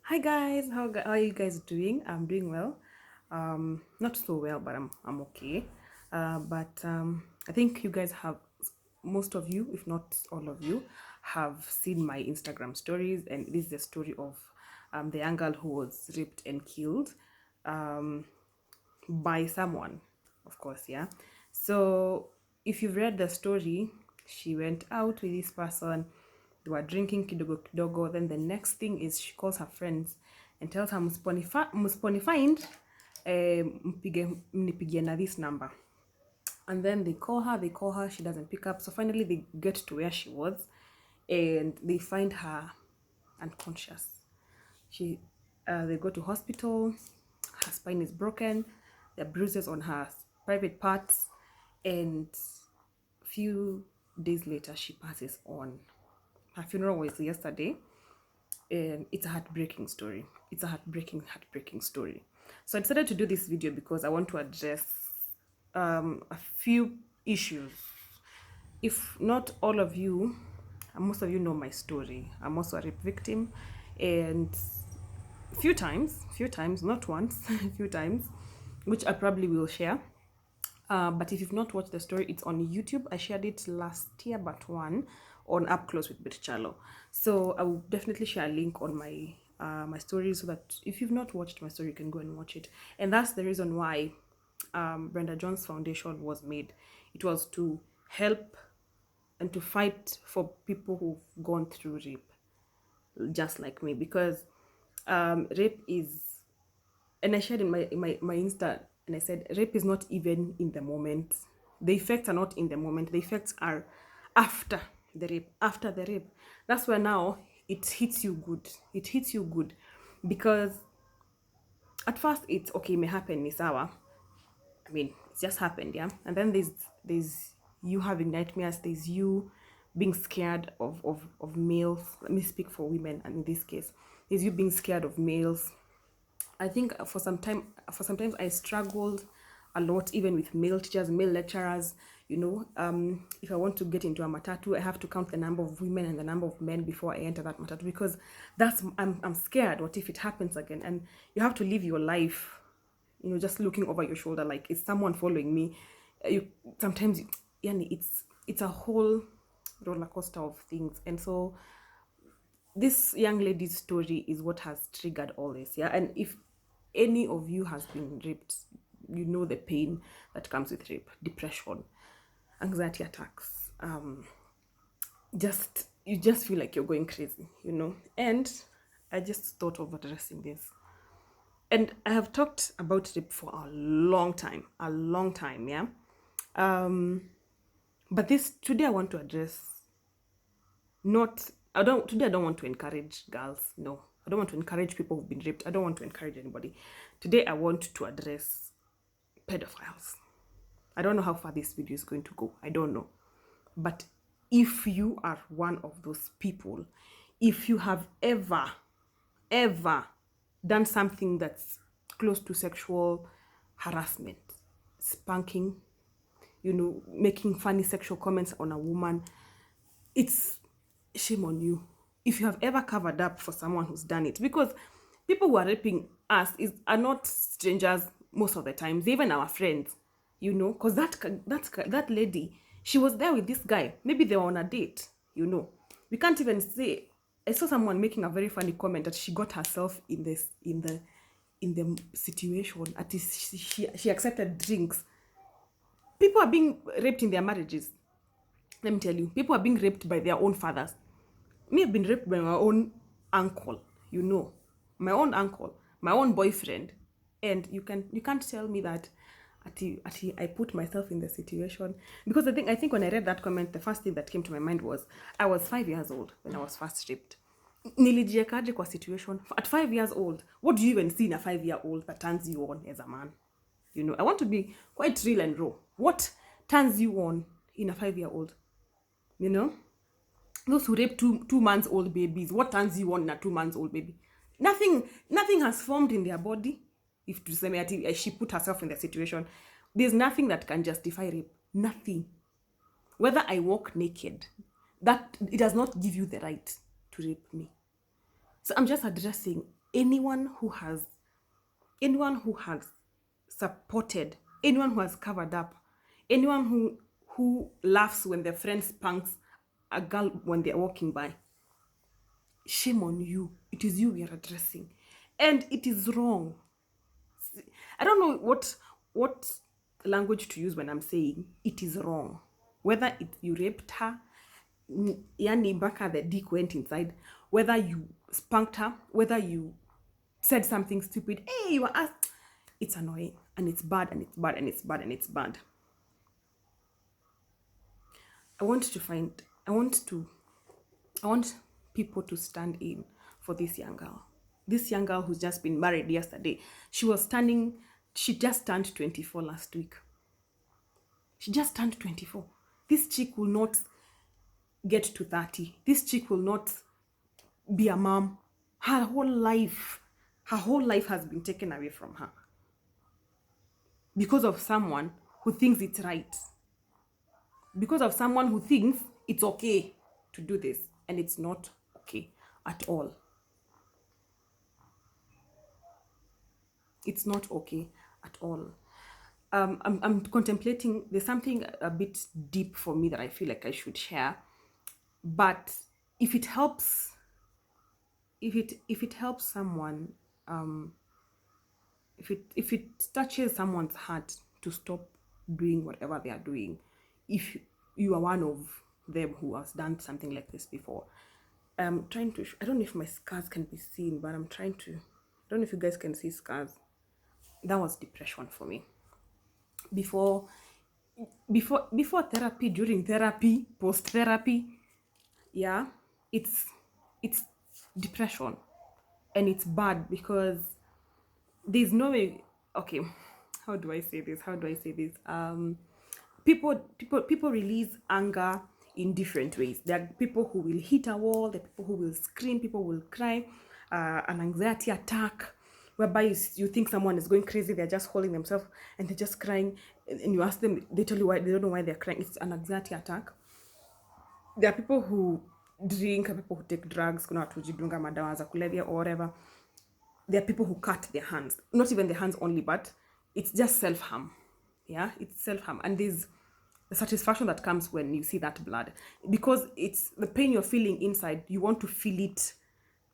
Hi guys, how are you guys doing? I'm doing well. Not so well, but I'm okay. But I think you guys have most of you, if not all of you, have seen my Instagram stories, and this is the story of the young girl who was raped and killed um, by someone, of course, yeah. So if you've read the story, she went out with this person, they were drinking kidogo kidogo. Then the next thing is she calls her friends and tells her msponifind mnipigie na this number. And then they call her, she doesn't pick up. So finally they get to where she was and they find her unconscious. They go to hospital. Her spine is broken. There are bruises on her private parts, and few days later she passes on. Her funeral was yesterday, and it's a heartbreaking story. It's a heartbreaking story. So I decided to do this video because I want to address a few issues. If not all of you, most of you know my story. I'm also a rape victim, and few times, not once, a few times, which I probably will share. But if you've not watched the story, it's on YouTube. I shared it last year, but one on Up Close with Chalo. So I will definitely share a link on my story so that if you've not watched my story, you can go and watch it. And that's the reason why Brenda Jones Foundation was made. It was to help and to fight for people who've gone through rape, just like me, because rape is, and I shared in my Insta, and I said rape is not even in the moment. The effects are not in the moment. The effects are after the rape. After the rape, that's where now it hits you good. It hits you good because at first it's okay, it may happen, ni sawa. I mean, it's just happened, yeah. And then there's you having nightmares. There's you being scared of males. Let me speak for women, and in this case, there's you being scared of males. I think for sometimes I struggled a lot, even with male teachers, male lecturers. If I want to get into a matatu, I have to count the number of women and the number of men before I enter that matatu, because I'm scared. What if it happens again? And you have to live your life, just looking over your shoulder, like, is someone following me? You sometimes, yani, it's a whole roller coaster of things, and so this young lady's story is what has triggered all this, yeah. And if any of you has been raped, you know the pain that comes with rape: depression, anxiety attacks, just you just feel like you're going crazy, and I just thought of addressing this. And I have talked about rape for a long time, yeah. But this today I want to address, not I don't want to encourage girls. No, I don't want to encourage people who've been raped. I don't want to encourage anybody. Today I want to address pedophiles. I don't know how far this video is going to go. I don't know. But if you are one of those people, if you have ever done something that's close to sexual harassment, spanking, making funny sexual comments on a woman, it's shame on you. If you have ever covered up for someone who's done it, because people who are raping us are not strangers most of the time. They're even our friends, because that lady, she was there with this guy. Maybe they were on a date. We can't even say. I saw someone making a very funny comment that she got herself in the situation. At least she accepted drinks. People are being raped in their marriages. Let me tell you, people are being raped by their own fathers. Me, have been raped by my own uncle, my own uncle, my own boyfriend. And you can't tell me that I put myself in the situation. Because I think when I read that comment, the first thing that came to my mind was, I was 5 years old when I was first raped. Nilijiekaje kwa situation at 5 years old? What do you even see in a 5-year old that turns you on as a man? I want to be quite real and raw. What turns you on in a 5-year old? Those who rape 2 months old babies, what turns you on in a 2 months old baby? Nothing has formed in their body. If to say she put herself in the situation, there's nothing that can justify rape. Nothing. Whether I walk naked, that it does not give you the right to rape me. So I'm just addressing anyone who has supported, anyone who has covered up, anyone who laughs when their friend spanks a girl when they're walking by. Shame on you. It is you we are addressing. And it is wrong. I don't know what language to use when I'm saying it is wrong. Whether you raped her, yani baka the dick went inside, whether you spanked her, whether you said something stupid, hey, you were asked. It's annoying and it's bad and it's bad and it's bad and it's bad. I want people to stand in for this young girl. This young girl who's just been married yesterday. She just turned 24 last week. She just turned 24. This chick will not get to 30. This chick will not be a mom. Her whole life has been taken away from her because of someone who thinks it's right. Because of someone who thinks it's okay to do this, and it's not okay at all. It's not okay at all. I'm contemplating. There's something a bit deep for me that I feel like I should share, but if it helps, if it helps someone, if it touches someone's heart to stop doing whatever they are doing, if you are one of them who has done something like this before, I'm trying to. I don't know if my scars can be seen, but I'm trying to. I don't know if you guys can see scars. That was depression for me. Before therapy, during therapy, post therapy, yeah, it's depression, and it's bad because there's no way. Okay, how do I say this? People release anger in different ways. There are people who will hit a wall, there are people who will scream, people will cry, an anxiety attack whereby you think someone is going crazy, they're just holding themselves and they're just crying, and you ask them, they tell you why, they don't know why they're crying. It's an anxiety attack. There are people who drink, people who take drugs, kuna watu hujidunga madawa za kulevya or whatever. There are people who cut their hands, not even their hands only, but it's just self-harm. Yeah, it's self-harm. And there's the satisfaction that comes when you see that blood, because it's the pain you're feeling inside. You want to feel it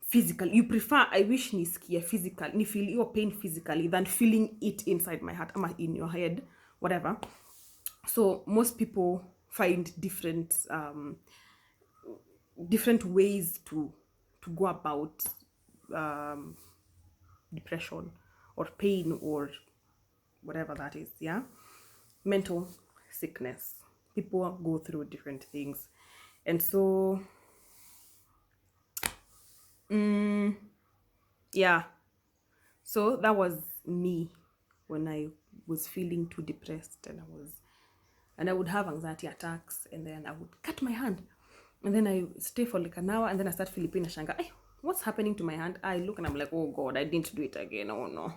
physically. You prefer, I wish niskia physical, ni feel your pain physically than feeling it inside my heart, ama in your head, whatever. So most people find different ways to go about depression or pain or whatever that is. Yeah, mental sickness. People go through different things, and so yeah, so that was me when I was feeling too depressed, and I would have anxiety attacks, and then I would cut my hand, and then I stay for like an hour, and then I start feeling pain. Shanga, hey, what's happening to my hand? I look and I'm like, oh God, I didn't do it again. Oh no.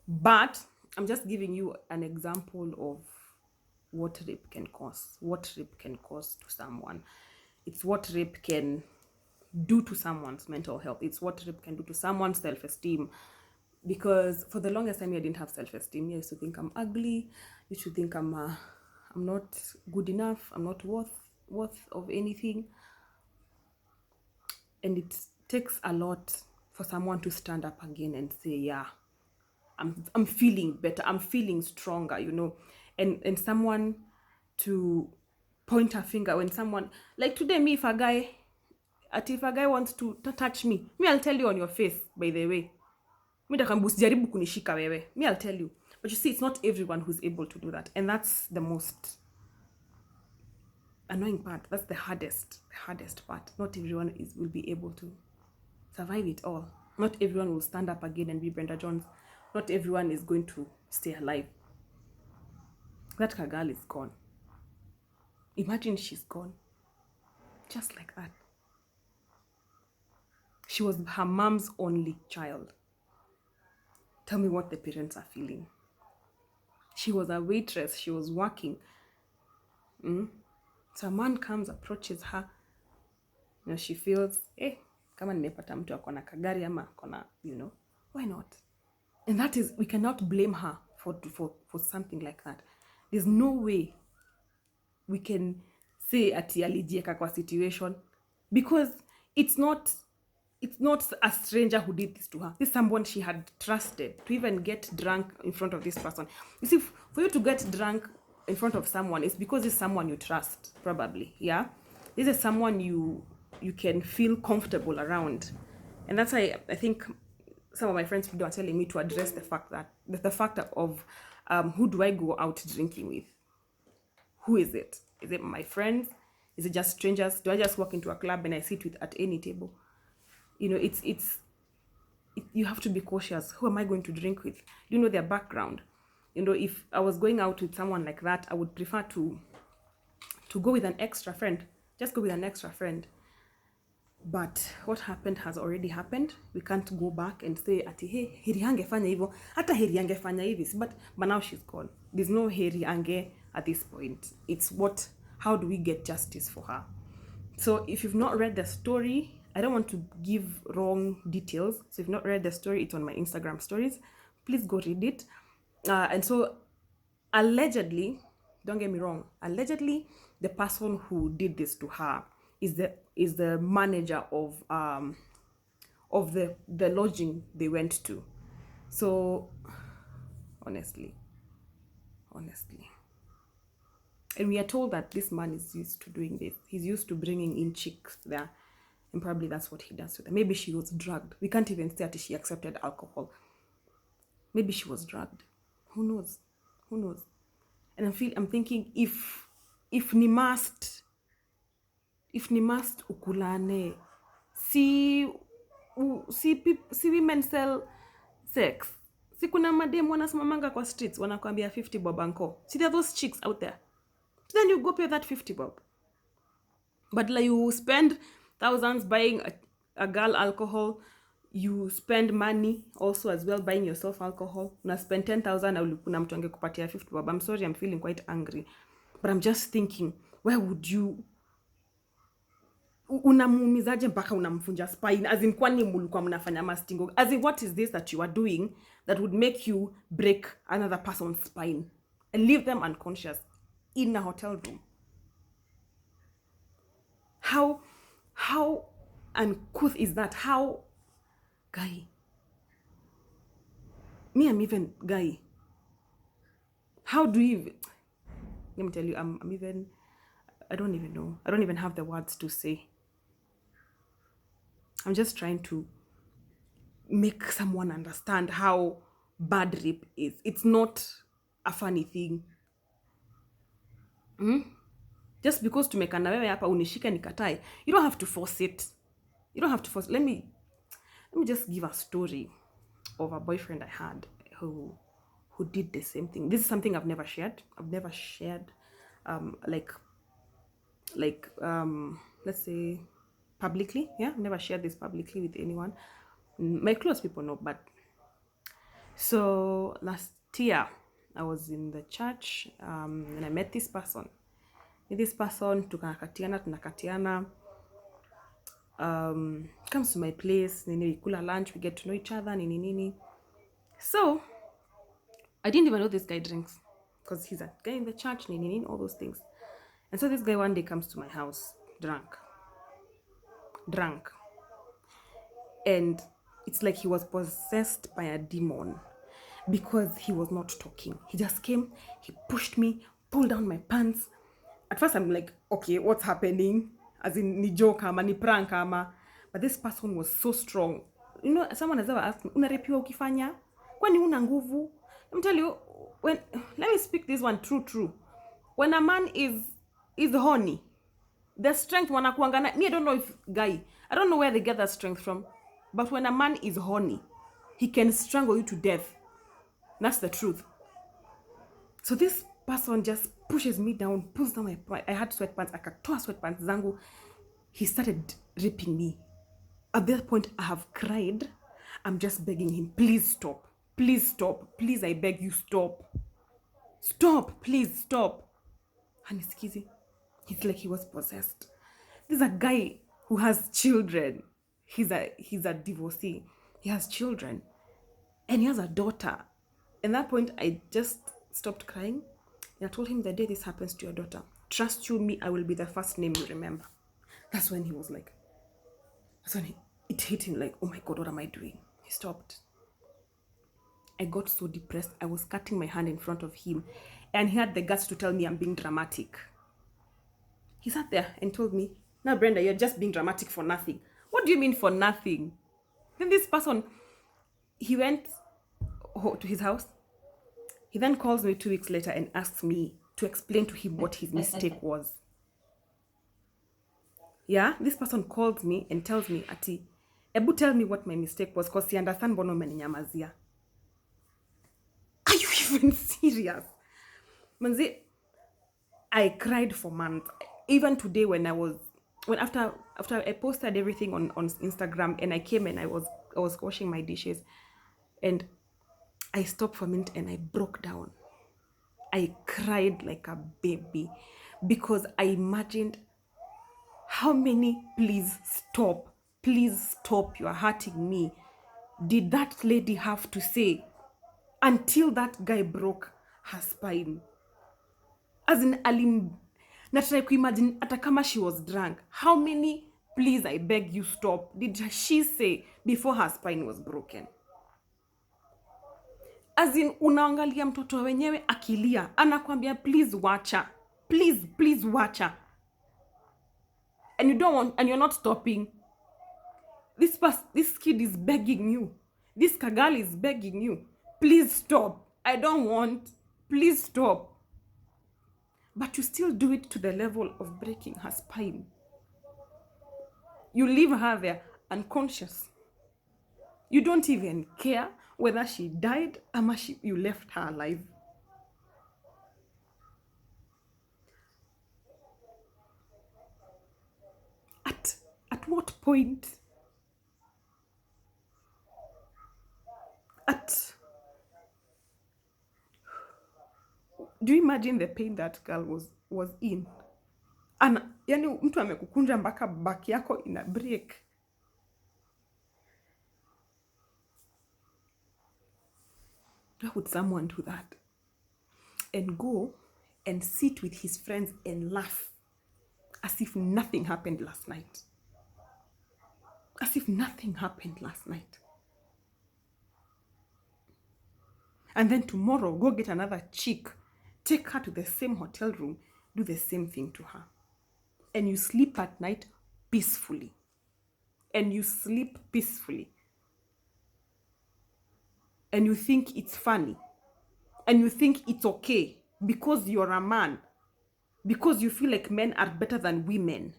But I'm just giving you an example of what rape can cause. What rape can cause to someone. It's what rape can do to someone's mental health. It's what rape can do to someone's self-esteem. Because for the longest time, I didn't have self-esteem. I used to think I'm ugly. I used to think I'm not good enough. I'm not worth of anything. And it takes a lot for someone to stand up again and say, yeah, I'm feeling better. I'm feeling stronger, and someone to point a finger when someone, like today, me, if a guy wants to touch me, I'll tell you on your face, by the way. Me, I'll tell you. But you see, it's not everyone who's able to do that. And that's the most annoying part. That's the hardest part. Not everyone will be able to survive it all. Not everyone will stand up again and be Brenda Jones. Not everyone is going to stay alive. That girl is gone. Imagine she's gone. Just like that. She was her mom's only child. Tell me what the parents are feeling. She was a waitress. She was working. So a man comes, approaches her. She feels, hey, kama nimepata mtu akona kagari ama akona, why not? And that is, we cannot blame her for something like that. There's no way we can say ati alijieka kwa situation, because it's not a stranger who did this to her. This is someone she had trusted to even get drunk in front of this person. You see, for you to get drunk in front of someone, it's because it's someone you trust, probably. Yeah, this is someone you can feel comfortable around, and that's why I think some of my friends are telling me to address the fact of who do I go out drinking with? Who is it? Is it my friends? Is it just strangers? Do I just walk into a club and I sit at any table? You have to be cautious. Who am I going to drink with? You know their background. If I was going out with someone like that, I would prefer to go with an extra friend. Just go with an extra friend. But what happened has already happened. We can't go back and say, ati, hey, heri angefanya hivyo. Hata heri angefanya hivi. But now she's gone. There's no heri ange at this point. It's how do we get justice for her? So if you've not read the story, I don't want to give wrong details. So if you've not read the story, it's on my Instagram stories. Please go read it. And so allegedly, don't get me wrong, allegedly the person who did this to her is the manager of the lodging they went to. So honestly, and we are told that this man is used to doing this. He's used to bringing in chicks there, and probably that's what he does with her. Maybe she was drugged. We can't even say that she accepted alcohol. Maybe she was drugged. Who knows? And I'm thinking, if ni must ukulane, si women sell sex. Si kuna madem wanasimamanga kwa streets wanakwambia 50 bob anko. See, there are those chicks out there. Then you go pay that 50 bob. But like, you spend thousands buying a girl alcohol. You spend money also as well buying yourself alcohol. Una spend 10,000 na kuna mtu angekupatia 50 bob. I'm sorry, I'm feeling quite angry. But I'm just thinking, where would you unamuumizaje mpaka unamfunja spine? As in, kwani mulikuwa mnafanya mastingo? As in, what is this that you are doing that would make you break another person's spine and leave them unconscious in a hotel room? How uncouth is that? How, guy? I'm even, guy. How do you? Let me tell you, I'm even. I don't even know. I don't even have the words to say. I'm just trying to make someone understand how bad rape is. It's not a funny thing. Just because tumekana wewe hapa unishike nikatae, you don't have to force it. Let me just give a story of a boyfriend I had who did the same thing. This is something I've never shared. Let's say publicly. Yeah, never shared this publicly with anyone. My close people know, but so last year I was in the church and I met this person. Tunakatiana comes to my place, we kula lunch, we get to know each other, nini. So I didn't even know this guy drinks because he's a guy in the church, nini, all those things. And so this guy one day comes to my house drunk, and it's like he was possessed by a demon because he was not talking. He just came, he pushed me, pulled down my pants. At first I'm like, okay, what's happening? As in, ni joke ama, ni prank ama. But this person was so strong. Someone has ever asked me, unarepiwa ukifanya? Kwani una nguvu? Let me tell you, let me speak this one true. When a man is horny, the strength wanakuangana. I don't know if guy, I don't know where they get that strength from. But when a man is horny, he can strangle you to death. That's the truth. So this person just pushes me down, pulls down my pants. I had sweatpants. Akatoa sweatpants zangu. He started ripping me. At that point, I have cried. I'm just begging him, please stop. Please stop. Please, I beg you, stop. Stop. Please, stop. And he's like he was possessed. This is a guy who has children. He's a divorcee. He has children. And he has a daughter. At that point, I just stopped crying. And I told him, the day this happens to your daughter, trust you me, I will be the first name you remember. That's when he was like, it hit him like, oh my God, what am I doing? He stopped. I got so depressed. I was cutting my hand in front of him. And he had the guts to tell me I'm being dramatic. He sat there and told me, now Brenda, you're just being dramatic for nothing. What do you mean for nothing? Then this person, he went to his house. He then calls me 2 weeks later and asks me to explain to him what his mistake was. Yeah, this person calls me and tells me, Ati, Ebu, tell me what my mistake was, because he understand bono umeninyamazia. Are you even serious? Manzi, I cried for months. Even today after I posted everything on Instagram, and I came and I was washing my dishes, and I stopped for a minute and I broke down. I cried like a baby because I imagined how many please stop, you're hurting me, did that lady have to say until that guy broke her spine. As in, natry kuimagine hata kama she was drunk, how many please I beg you stop did she say before her spine was broken? As in, unaangalia mtoto wenyewe akilia, anakwambia please wacha, please wacha, and you don't want, and you're not stopping. This kid is begging you, this kagal is begging you, please stop, I don't want, please stop. But you still do it to the level of breaking her spine. You leave her there unconscious. You don't even care whether she died or you left her alive. At what point? Do you imagine the pain that girl was in? And yani mtu amekukunja mpaka back yako ina break. Why would someone do that? And go and sit with his friends and laugh as if nothing happened last night. As if nothing happened last night. And then tomorrow, go get another chick, take her to the same hotel room, do the same thing to her. And you sleep at night peacefully. And you sleep peacefully. And you think it's funny. And you think it's okay because you're a man. Because you feel like men are better than women.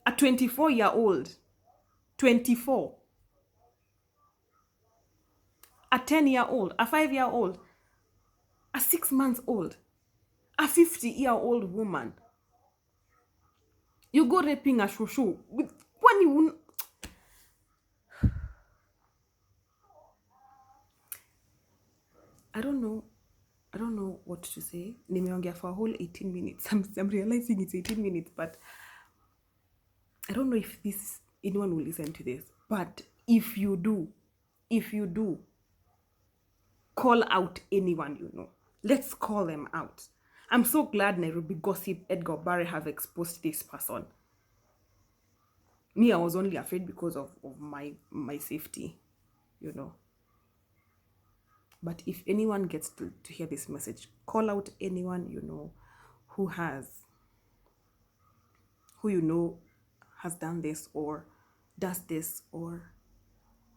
A 24-year-old, 24. A 10-year-old, a 5-year-old, a 6-month-old, a 50-year-old woman. You go raping a shushu with when you... I don't know what to say. Nimeongea for a whole 18 minutes. I'm realizing it's 18 minutes, but I don't know if anyone will listen to this. But if you do, call out anyone you know. Let's call them out. I'm so glad Nairobi Gossip Edgar Barry have exposed this person. Me, I was only afraid because of my safety, you know. But if anyone gets to hear this message, call out anyone you know who you know has done this or does this or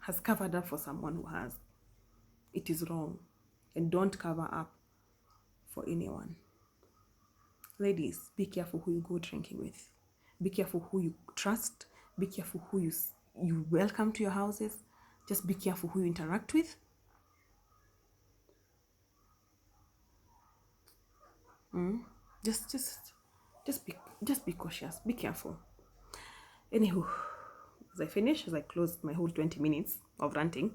has covered up for someone who has. It is wrong. And don't cover up for anyone. Ladies, be careful who you go drinking with. Be careful who you trust. Be careful who you welcome to your houses. Just be careful who you interact with. Just be cautious. Be careful. Anywho, as I close my whole 20 minutes of ranting,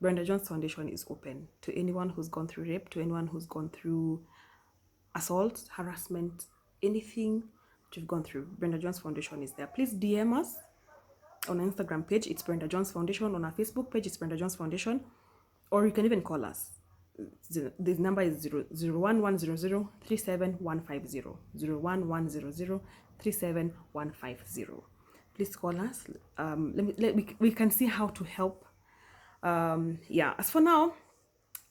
Brenda Jones Foundation is open to anyone who's gone through rape, to anyone who's gone through assault, harassment, anything that you've gone through. Brenda Jones Foundation is there. Please DM us. on our Instagram page, it's Brenda Jones Foundation. On our Facebook page, it's Brenda Jones Foundation. Or you can even call us. The number is 01100 37150. 01100 37150. Please call us. We can see how to help. Yeah, as for now,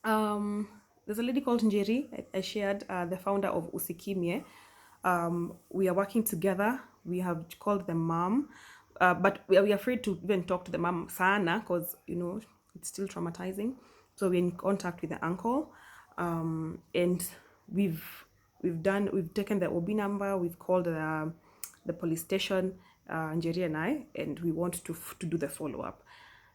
there's a lady called Njeri. I shared, the founder of Usikimye. We are working together. We have called the mom, but we are afraid to even talk to the mom sana because it's still traumatizing. So we're in contact with the uncle, and we've taken the OB number. We've called the police station, Njeri and I, and we want to do the follow up.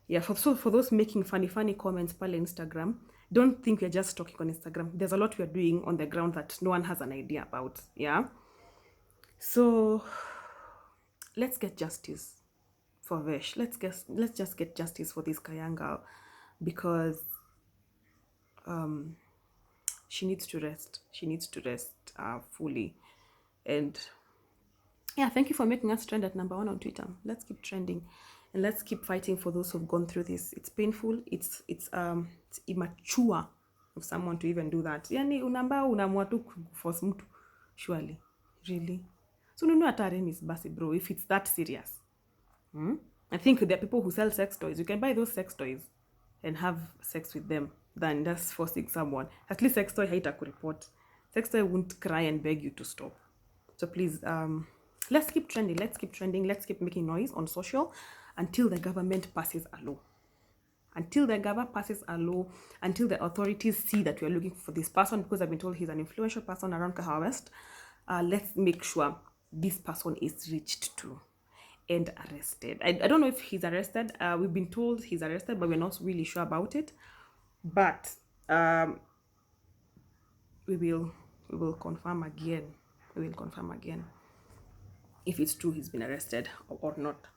Yeah, for those making funny comments pale Instagram, don't think we're just talking on Instagram. There's a lot we're doing on the ground that no one has an idea about. Yeah. So let's get justice for Vesh. Let's just get justice for this Kayanga, because she needs to rest. She needs to rest fully. And yeah, thank you for making us trend at #1 on Twitter. Let's keep trending, and let's keep fighting for those who've gone through this. It's painful. It's immature of someone to even do that. Yani unamua tu force mtu. Surely, really. So no ataremis basi bro. If it's that serious, I think there are people who sell sex toys. You can buy those sex toys and have sex with them than just forcing someone. At least sex toy haita kureport. Sex toy won't cry and beg you to stop. So please, let's keep trending. Let's keep trending. Let's keep making noise on social until the government passes a law. Until the government passes a law, until the authorities see that we are looking for this person, because I've been told he's an influential person around Kahawa West. Let's make sure this person is reached to and arrested. I don't know if he's arrested. We've been told he's arrested, but we're not really sure about it. But we will confirm again. We will confirm again if it's true he's been arrested or not.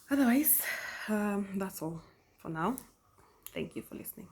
Otherwise, that's all for now. Thank you for listening.